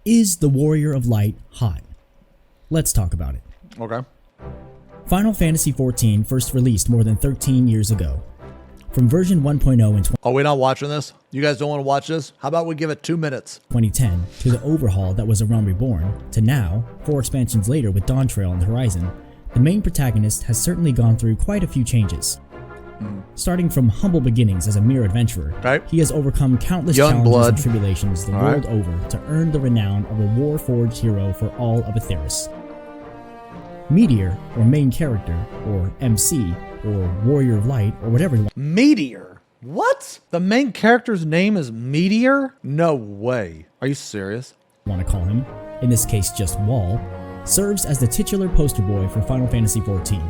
Is the Warrior of Light hot? Let's talk about it. Okay. Final Fantasy XIV first released more than 13 years ago. From version 1.0 in Oh, we're not watching this? You guys don't want to watch this? How about we give it 2 minutes? 2010 to the overhaul that was A Realm Reborn to now, 4 expansions later with Dawn Trail on the horizon, the main protagonist has certainly gone through quite a few changes. Starting from humble beginnings as a mere adventurer, he has overcome countless challenges and tribulations the world over to earn the renown of a war-forged hero for all of Aetheris. Meteor, or main character, or MC, or Warrior of Light, or whatever you want. Meteor? What? The main character's name is Meteor? No way. Are you serious? Want to call him, in this case just Wall, serves as the titular poster boy for Final Fantasy XIV.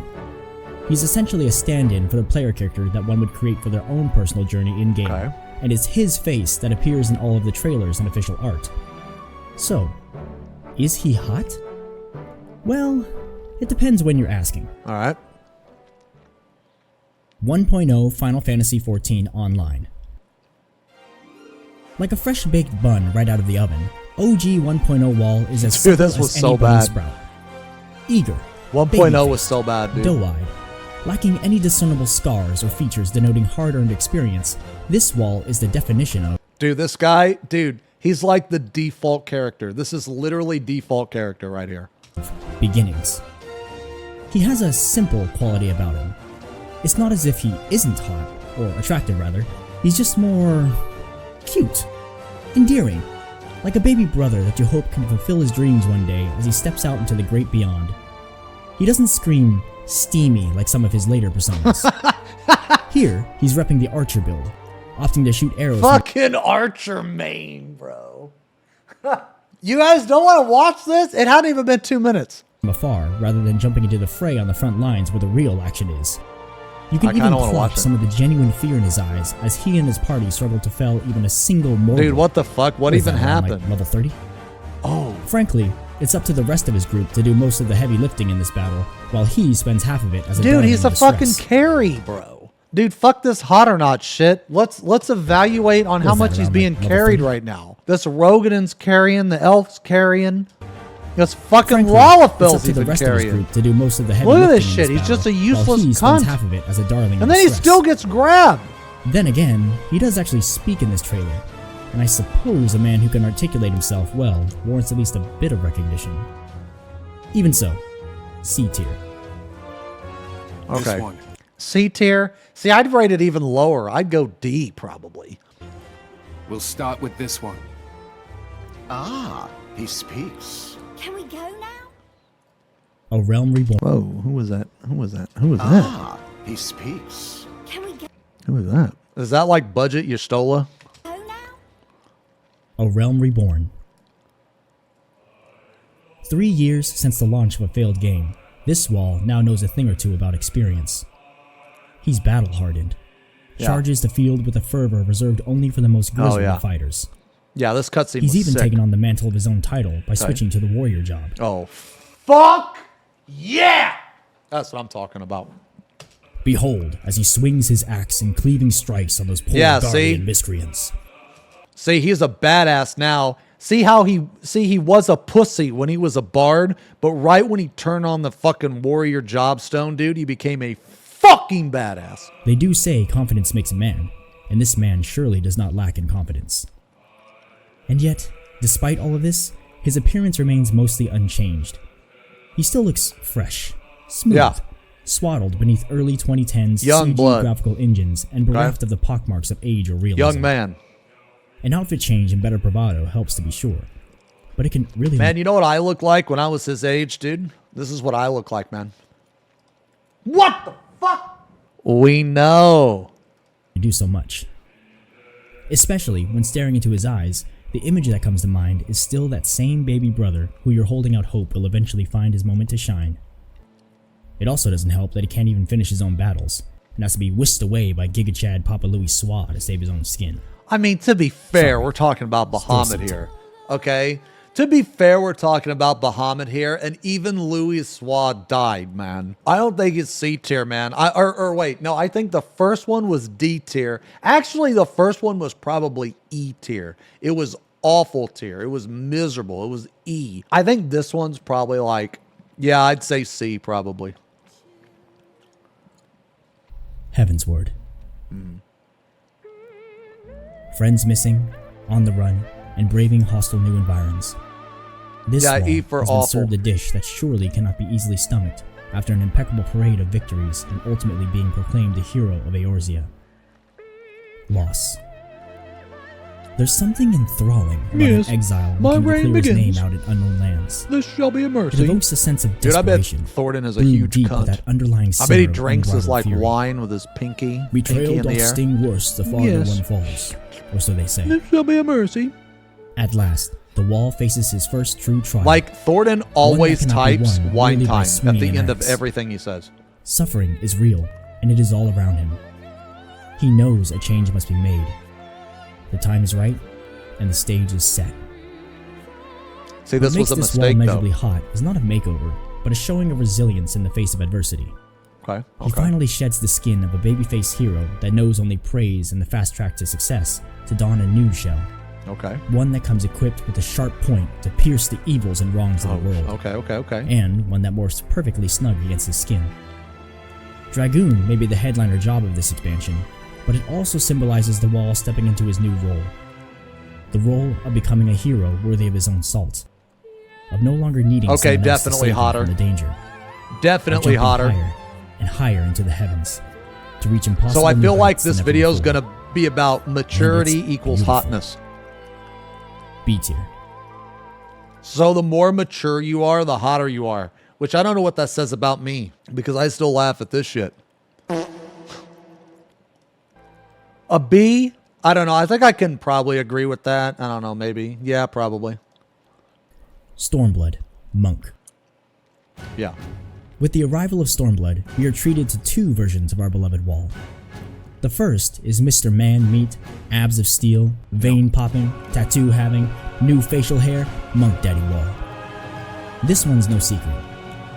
He's essentially a stand-in for the player character that one would create for their own personal journey in-game, and it's his face that appears in all of the trailers and official art. So, is he hot? Well, it depends when you're asking. Alright. 1.0 Final Fantasy XIV Online. Like a fresh-baked bun right out of the oven, OG 1.0 Wall is as simple as any bunny sprout. Eager, 1.0 was so bad, dude. Doe-eyed. Lacking any discernible scars or features denoting hard-earned experience, this Wall is the definition of... Dude, this guy, dude, he's like the default character. This is literally default character right here. Beginnings. He has a simple quality about him. It's not as if he isn't hot, or attractive rather. He's just more... cute. Endearing. Like a baby brother that you hope can fulfill his dreams one day as he steps out into the great beyond. He doesn't scream steamy like some of his later personas. Here, he's repping the Archer build, opting to shoot arrows. Fucking Archer main, bro. You guys don't want to watch this? It hadn't even been 2 minutes. From afar, rather than jumping into the fray on the front lines where the real action is. You can even clock some of the genuine fear in his eyes as he and his party struggle to fell even a single mortal. Dude, what the fuck? What even happened? Like level 30? Oh. Frankly, it's up to the rest of his group to do most of the heavy lifting in this battle, while he spends half of it as a dude, he's a fucking carry, bro. Dude, fuck this hot or not shit. Let's evaluate on how much he's being carried right now. This Rogan's carrying, the Elf's carrying. This fucking Lalafell's even carrying. To do most of the heavy Look at this shit. He's just a useless cunt. Half of it as a darling and then he still gets grabbed. Then again, he does actually speak in this trailer. And I suppose a man who can articulate himself well warrants at least a bit of recognition. Even so, C tier. Okay. C tier? See, I'd rate it even lower. I'd go D, probably. We'll start with this one. Ah, he speaks. Can we go now? A Realm Reborn. Whoa, who was that? Who was that? Who was that? Ah, he speaks. Can we go? Who was that? Is that like Budget Yestola? A Realm Reborn. 3 years since the launch of a failed game, this Wall now knows a thing or two about experience. He's battle-hardened. Charges the field with a fervor reserved only for the most grizzled of fighters. Yeah, this cutscene He's was even taken on the mantle of his own title by switching to the warrior job. Oh, fuck yeah! That's what I'm talking about. Behold, as he swings his axe in cleaving strikes on those poor guardian miscreants. See, he's a badass now. See how he was a pussy when he was a bard, but right when he turned on the fucking warrior job stone, dude, he became a fucking badass. They do say confidence makes a man, and this man surely does not lack in confidence. And yet, despite all of this, his appearance remains mostly unchanged. He still looks fresh, smooth, swaddled beneath early 2010s CG graphical engines and bereft of the pockmarks of age or realism. Young man. An outfit change and better bravado helps to be sure, but it can really... Man, you know what I look like when I was his age, dude? This is what I look like, man. What the fuck? We know. Do so much. Especially when staring into his eyes, the image that comes to mind is still that same baby brother who you're holding out hope will eventually find his moment to shine. It also doesn't help that he can't even finish his own battles, and has to be whisked away by Giga Chad Papa Louis Swa to save his own skin. I mean, to be fair, we're talking about Bahamut here, okay? To be fair, we're talking about Bahamut here, and even Louis Swa died, man. I don't think it's C tier, man. Wait, no, I think the first one was D tier. Actually, the first one was probably E tier. It was awful tier. It was miserable. It was E. I think this one's probably like, yeah, I'd say C probably. Heaven's Word. Friends missing, on the run, and braving hostile new environs. This wall E for has been awful. served a dish that surely cannot be easily stomached after an impeccable parade of victories and ultimately being proclaimed the hero of Eorzea. Loss. There's something enthralling about Yes, an exile my looking to reign clear his begins. name out in unknown lands. This shall be a It mercy. evokes a sense of Dude, I bet desperation. Thornton is a brewed huge deep with cunt. that underlying I bet he simmer of drinks his unbridled like fury. wine with his pinky Betrayal in the doth air. sting worse the farther Yes. one falls, or so they say. This shall be a mercy. At last, the wall faces his first true trial. Like Thornton always cannot be types won wine merely by time at swinging the an end of axe. everything he says. Suffering is real, and it is all around him. He knows a change must be made. The time is right, and the stage is set. See, What this makes was a this wall mistake measurably though. hot is not a makeover, but a showing of resilience in the face of adversity. Okay. He Okay. finally sheds the skin of a babyface hero that knows only praise and the fast track to success to don a new shell. Okay. One that comes equipped with a sharp point to pierce the evils and wrongs of the world. Okay. And one that morphs perfectly snug against his skin. Dragoon may be the headliner job of this expansion, but it also symbolizes the wall stepping into his new role. The role of becoming a hero worthy of his own salt. Of no longer needing Okay, someone else to definitely save him hotter. from the danger. Definitely Of jumping hotter. higher and higher into the heavens to reach impossible So I new feel like heights this never video is before. gonna be about maturity equals beautiful. hotness. B tier. So the more mature you are, the hotter you are. Which I don't know what that says about me, because I still laugh at this shit. A B? I don't know. I think I can probably agree with that. I don't know, maybe. Yeah, probably. Stormblood, Monk. Yeah. With the arrival of Stormblood, we are treated to two versions of our beloved wall. The first is Mr. Man Meat, abs of steel, vein popping, tattoo having, new facial hair, Monk Daddy Wall. This one's no secret.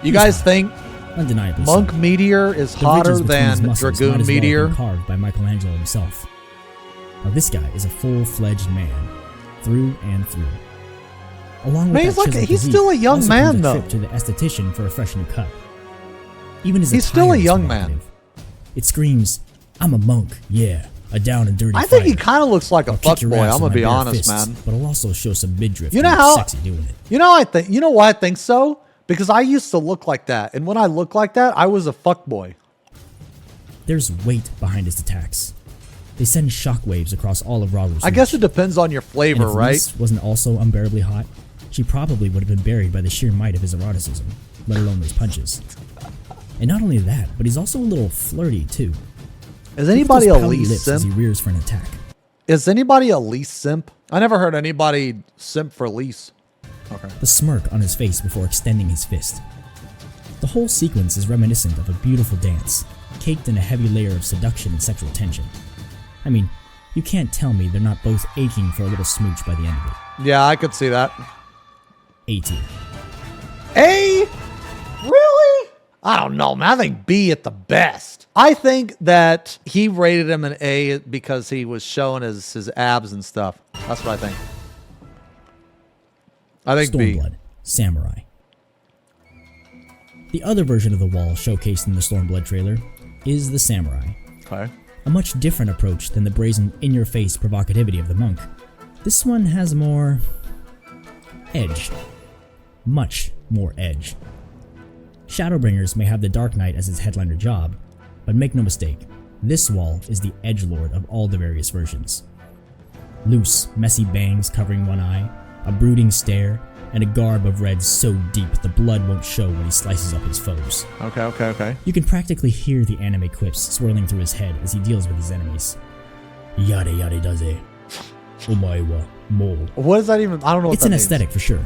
You guys think Undeniably Monk so. Meteor is The hotter ridges between his than muscles might Dragoon as well have Meteor? been carved by Michelangelo himself. Now this guy is a full-fledged man, through and through. Along with Man, that he's like- chiseled he's physique, still a young also man, comes a though. trip to the esthetician for a fresh new cut. Even his He's still attire a is young man. provocative. It screams, "I'm a monk, yeah, a down and dirty I think he fighter. kind of looks like a I'll kick your fuckboy. ass I'm with gonna be my bare honest, fists, man. But I'll also show some midriff. You know and be how- sexy doing it." You know, you know why I think so? Because I used to look like that, and when I looked like that, I was a fuckboy. There's weight behind his attacks. They send shockwaves across all of Raru's I guess reach. it depends on your And flavor, if right? Lys wasn't also unbearably hot, she probably would have been buried by the sheer might of his eroticism, let alone his punches. And not only that, but he's also a little flirty too. Is Look at anybody those a pouty least lips as he simp? rears for an attack. Is anybody a least simp? I never heard anybody simp for lease. Okay. The smirk on his face before extending his fist. The whole sequence is reminiscent of a beautiful dance, caked in a heavy layer of seduction and sexual tension. I mean, you can't tell me they're not both aching for a little smooch by the end of it. Yeah, I could see that. A tier. A? Really? I don't know, man. I think B at the best. I think that he rated him an A because he was showing his abs and stuff. That's what I think. I think B. Stormblood, Samurai. The other version of the wall showcased in the Stormblood trailer is the Samurai. Okay. A much different approach than the brazen, in-your-face provocativity of the monk. This one has more edge. Much more edge. Shadowbringers may have the Dark Knight as its headliner job, but make no mistake, this wall is the edgelord of all the various versions. Loose, messy bangs covering one eye, a brooding stare, and a garb of red so deep the blood won't show when he slices up his foes. Okay. You can practically hear the anime quips swirling through his head as he deals with his enemies. Yada yada daze. Omae wa mou. What does that even? I don't know what It's that an means. aesthetic for sure.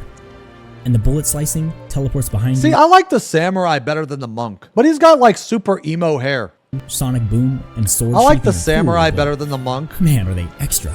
And the bullet slicing teleports behind See, you, I like the samurai better than the monk, but he's got like super emo hair. sonic boom, and sword I like the sweeping are samurai cool, better than the monk. but man, are they extra.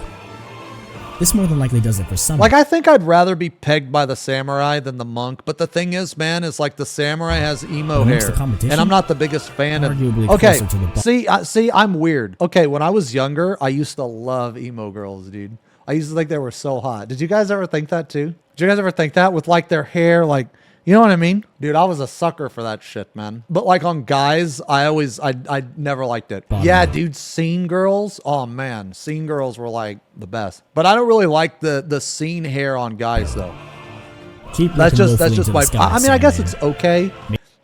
This more than likely does it for some. Like, I think I'd rather be pegged by the samurai than the monk. But the thing is, man, is like the samurai has emo Amongst hair. the competition, And I'm not the biggest fan of arguably Okay, closer to the see, I'm weird. Okay, when I was younger, I used to love emo girls, dude. I used to think they were so hot. Did you guys ever think that too? Did you guys ever think that with like their hair, like, you know what I mean? Dude, I was a sucker for that shit, man. But like on guys, I never liked it. Yeah, dude, scene girls. Oh man, scene girls were like the best. But I don't really like the scene hair on guys though. That's just my, I mean, I guess it's okay.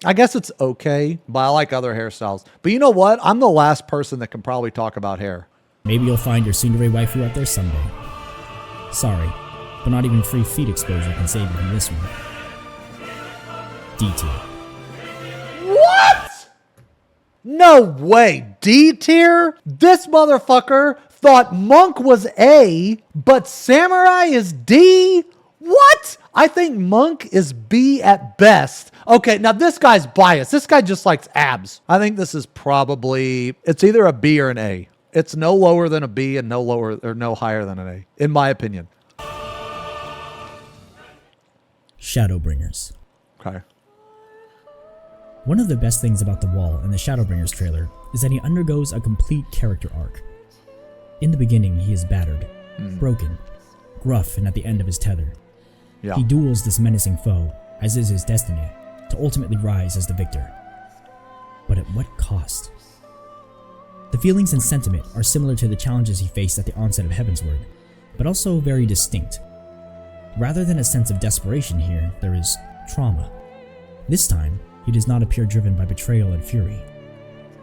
I guess it's okay, but I like other hairstyles. But you know what? I'm the last person that can probably talk about hair. Maybe you'll find your soon-to-be waifu out there someday. Sorry, but not even free feet exposure can save you from this one. D tier. What? No way. D tier? This motherfucker thought Monk was A, but Samurai is D? What? I think Monk is B at best. Okay, now this guy's biased. This guy just likes abs. I think this is probably, it's either a B or an A. It's no lower than a B and no lower or no higher than an A, in my opinion. Shadowbringers. Okay. One of the best things about the wall in the Shadowbringers trailer is that he undergoes a complete character arc. In the beginning, he is battered, broken, gruff, and at the end of his tether. Yeah. He duels this menacing foe, as is his destiny, to ultimately rise as the victor. But at what cost? The feelings and sentiment are similar to the challenges he faced at the onset of Heavensward, but also very distinct. Rather than a sense of desperation here, there is trauma. This time, he does not appear driven by betrayal and fury.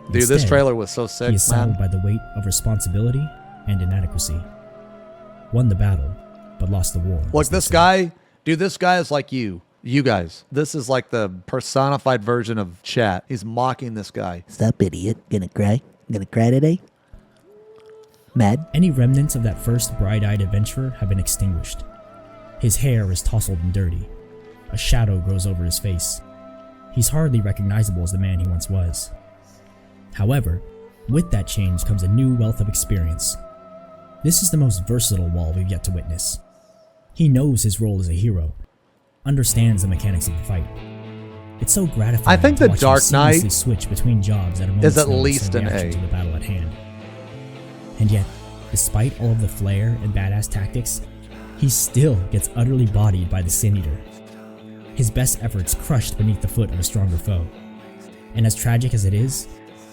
Dude, Instead, this trailer was so sick, he is saddled man. by the weight of responsibility and inadequacy. Won the battle, but lost the war. Look, this guy, dude, this guy is like you. You guys. This is like the personified version of chat. He's mocking this guy. Sup, idiot? Gonna cry? Gonna cry today? Mad? Any remnants of that first bright-eyed adventurer have been extinguished. His hair is tousled and dirty. A shadow grows over his face. He's hardly recognizable as the man he once was. However, with that change comes a new wealth of experience. This is the most versatile Wall we've yet to witness. He knows his role as a hero, understands the mechanics of the fight. It's so gratifying. I think to the watch Dark him Knight seamlessly switch between jobs at a moment's is at notice least in an reaction A. to the battle at hand. And yet, despite all of the flair and badass tactics, he still gets utterly bodied by the Sin Eater. His best efforts crushed beneath the foot of a stronger foe. And as tragic as it is,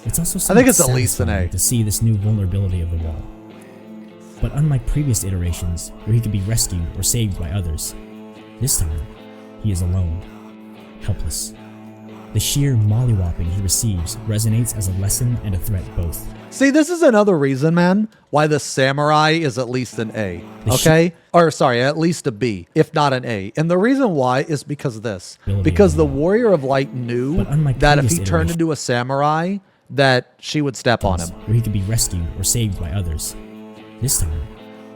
it's also I think it's somewhat at least an A. satisfying to see this new vulnerability of the Wall. But unlike previous iterations where he could be rescued or saved by others, this time he is alone, helpless. The sheer mollywopping he receives resonates as a lesson and a threat both. See, this is another reason, man, why the Samurai is at least an A. Okay? Or sorry, at least a B, if not an A. And the reason why is because of this. Because the Warrior of Light knew that if he turned into a samurai, that she would step on him. Where he could be rescued or saved by others. This time,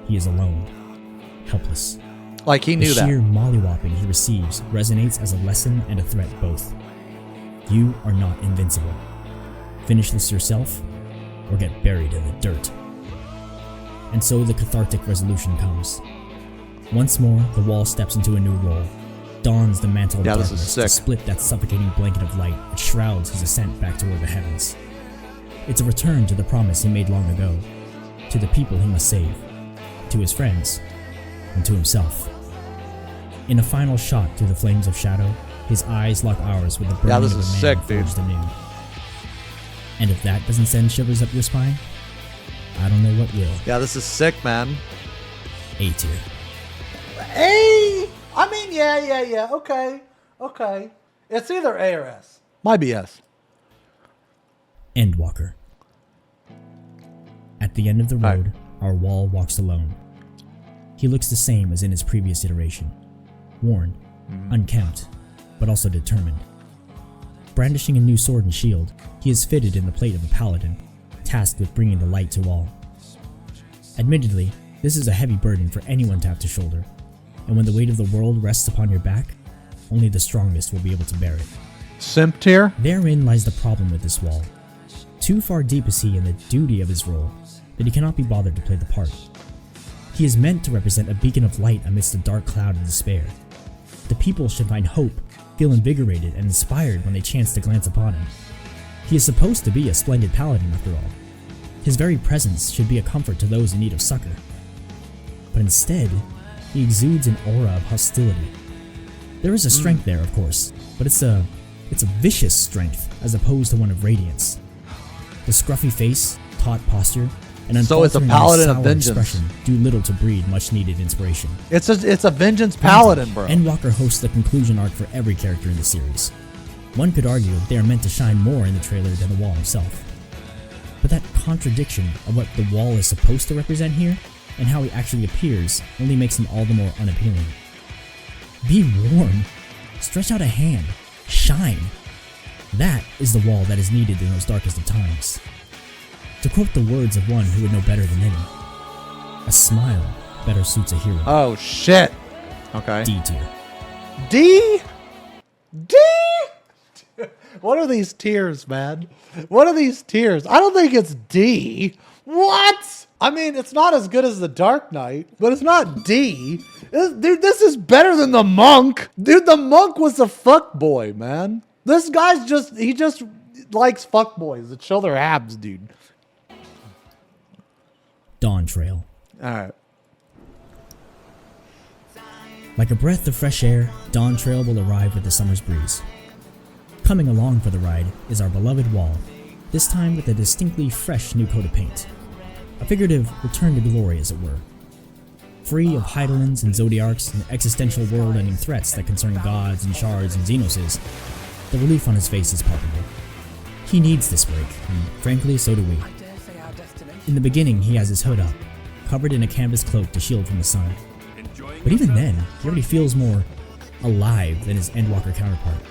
he is alone, helpless. Like he knew the that. sheer mollywopping he receives resonates as a lesson and a threat both. You are not invincible. Finish this yourself, or get buried in the dirt. And so the cathartic resolution comes. Once more, the Wall steps into a new role, dons the mantle of darkness to split that suffocating blanket of light that shrouds his ascent back toward the heavens. It's a return to the promise he made long ago, to the people he must save, to his friends, and to himself. In a final shot through the flames of shadow, his eyes lock ours with the burning of a man forged anew. And if that doesn't send shivers up your spine, I don't know what will. Yeah, this is sick, man. A tier. A? I mean, yeah. Okay. It's either A or S. Might be S. Endwalker. At the end of the road, our Wall walks alone. He looks the same as in his previous iteration. Worn, unkempt, but also determined. Brandishing a new sword and shield, he is fitted in the plate of a paladin, tasked with bringing the light to all. Admittedly, this is a heavy burden for anyone to have to shoulder, and when the weight of the world rests upon your back, only the strongest will be able to bear it. Simp tier? Therein lies the problem with this Wall. Too far deep is he in the duty of his role that he cannot be bothered to play the part. He is meant to represent a beacon of light amidst a dark cloud of despair. The people should find hope, feel invigorated and inspired when they chance to glance upon him. He is supposed to be a splendid paladin after all. His very presence should be a comfort to those in need of succor. but instead, he exudes an aura of hostility. There is a strength there, of course, but it's a vicious strength as opposed to one of radiance. The scruffy face, taut posture, and So it's a paladin of vengeance. expression do little to breed much needed inspiration. It's a vengeance paladin, bro. Endwalker hosts the conclusion arc for every character in the series. One could argue that they are meant to shine more in the trailer than the wall himself. But that contradiction of what the wall is supposed to represent here and how he actually appears only makes him all the more unappealing. Be warm. Stretch out a hand. Shine. That is the wall that is needed in those darkest of times. To quote the words of one who would know better than any, a smile better suits a hero. Oh shit. Okay. D tier. D? D? What are these tiers, man? What are these tiers? I don't think it's D. What? I mean, it's not as good as the Dark Knight, but it's not D. Dude, this is better than the Monk. Dude, the Monk was a fuckboy, man. This guy's he just likes fuckboys that show their abs, dude. Dawn Trail. Alright. Like a breath of fresh air, Dawn Trail will arrive with the summer's breeze. Coming along for the ride is our beloved wall, this time with a distinctly fresh new coat of paint. A figurative return to glory, as it were. Free of Heidelins and Zodiarchs and existential world-ending threats that concern gods and shards and Xenosys, the relief on his face is palpable. He needs this break, and frankly, so do we. In the beginning, he has his hood up, covered in a canvas cloak to shield from the sun. But even then, he already feels more alive than his Endwalker counterpart.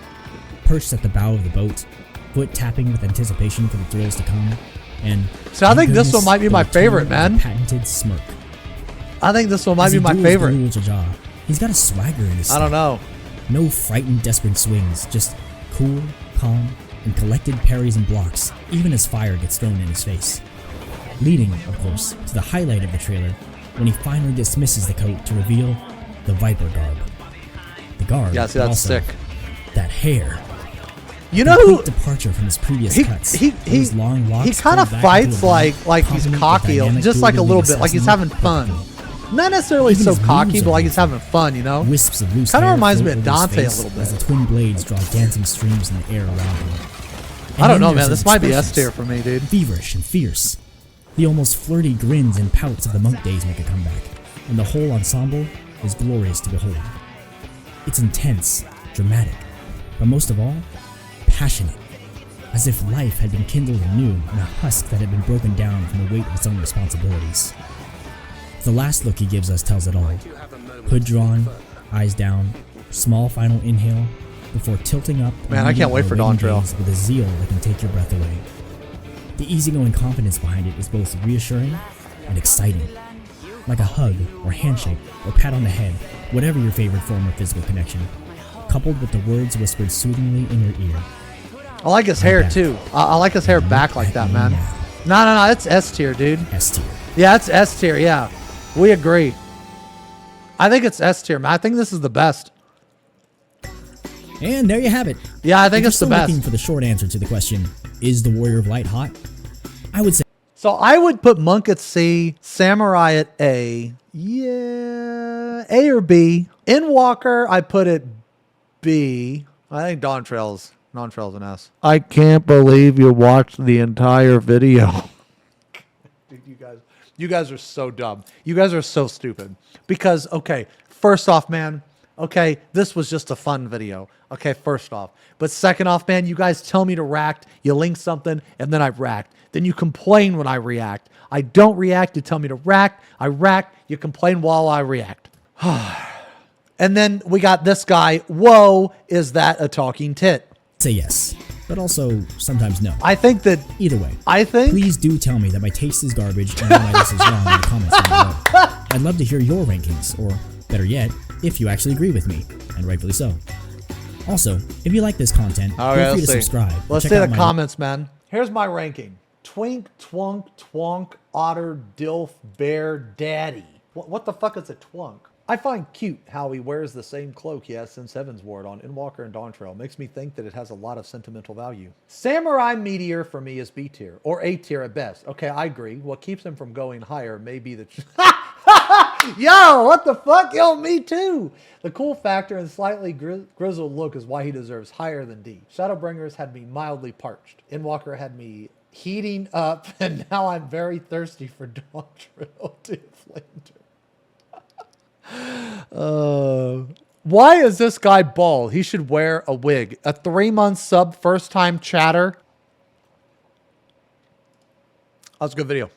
Perched at the bow of the boat, foot tapping with anticipation for the thrills to come, and so I think this one might be my favorite, man. Patented smirk. I think this one might be my favorite. He's got a swagger in his step. I don't know. No frightened, desperate swings, just cool, calm, and collected parries and blocks, even as fire gets thrown in his face. Leading, of course, to the highlight of the trailer, when he finally dismisses the coat to reveal the Viper garb. The garb, yeah, see, that's also, sick. That hair. You know who? Departure from his previous cuts. He kind of fights like he's cocky, just like a little bit, like he's having fun. Not necessarily so cocky, but like he's having fun, you know? Wisps of loose kind of hair reminds me of float over Dante a his face little bit. as the twin blades draw dancing streams in the air around him. I don't know, then man. there's This might be expressions, S tier for me, dude. Feverish and fierce. The almost flirty grins and pouts of the monk days make a comeback, and the whole ensemble is glorious to behold. It's intense, dramatic, but most of all, passionate. As if life had been kindled anew in a husk that had been broken down from the weight of its own responsibilities. The last look he gives us tells it all. Hood drawn, eyes down, small final inhale, before tilting up. Man, I can't wait for Dawn Trail. With a zeal that can take your breath away. The easygoing confidence behind it is both reassuring and exciting. Like a hug, or handshake, or pat on the head, whatever your favorite form of physical connection, coupled with the words whispered soothingly in your ear. I like his hair too. I like his hair back like that, man. No, it's S tier, dude. S tier. Yeah, it's S tier, yeah. We agree. I think it's S tier, man. I think this is the best. And there you have it. Yeah, I think it's the best. Looking for the short answer to the question, is the Warrior of Light hot? I would say. So I would put Monk at C, Samurai at A. Yeah, A or B. Endwalker, I put it B. I think Dawn Trail's an S. I can't believe you watched the entire video. Dude, you guys are so dumb. You guys are so stupid. Because, okay, first off, man, okay, this was just a fun video. Okay, first off. But second off, man, you guys tell me to react. You link something, and then I react. Then you complain when I react. I don't react. You tell me to react. I react. You complain while I react. And then we got this guy. Whoa, is that a talking tit? Say yes, but also sometimes no. I think that either way, please do tell me that my taste is garbage and why this is wrong in the comments down below. I'd love to hear your rankings, or better yet, if you actually agree with me, and rightfully so. Also, if you like this content, feel free to subscribe. Let's see the comments, man. Here's my ranking. Twink, twunk, twonk, otter, dilf, bear, daddy. What the fuck is a twunk? I find cute how he wears the same cloak he has since Heaven's Ward on Endwalker and Dawn Trail. Makes me think that it has a lot of sentimental value. Samurai Meteor for me is B tier, or A tier at best. Okay, I agree. What keeps him from going higher may be the... Yo, what the fuck? Yo, me too. The cool factor and slightly grizzled look is why he deserves higher than D. Shadowbringers had me mildly parched. Endwalker had me heating up, and now I'm very thirsty for Dawn Trail to Flander. Why is this guy bald? He should wear a wig. A 3-month sub, first time chatter. That was a good video.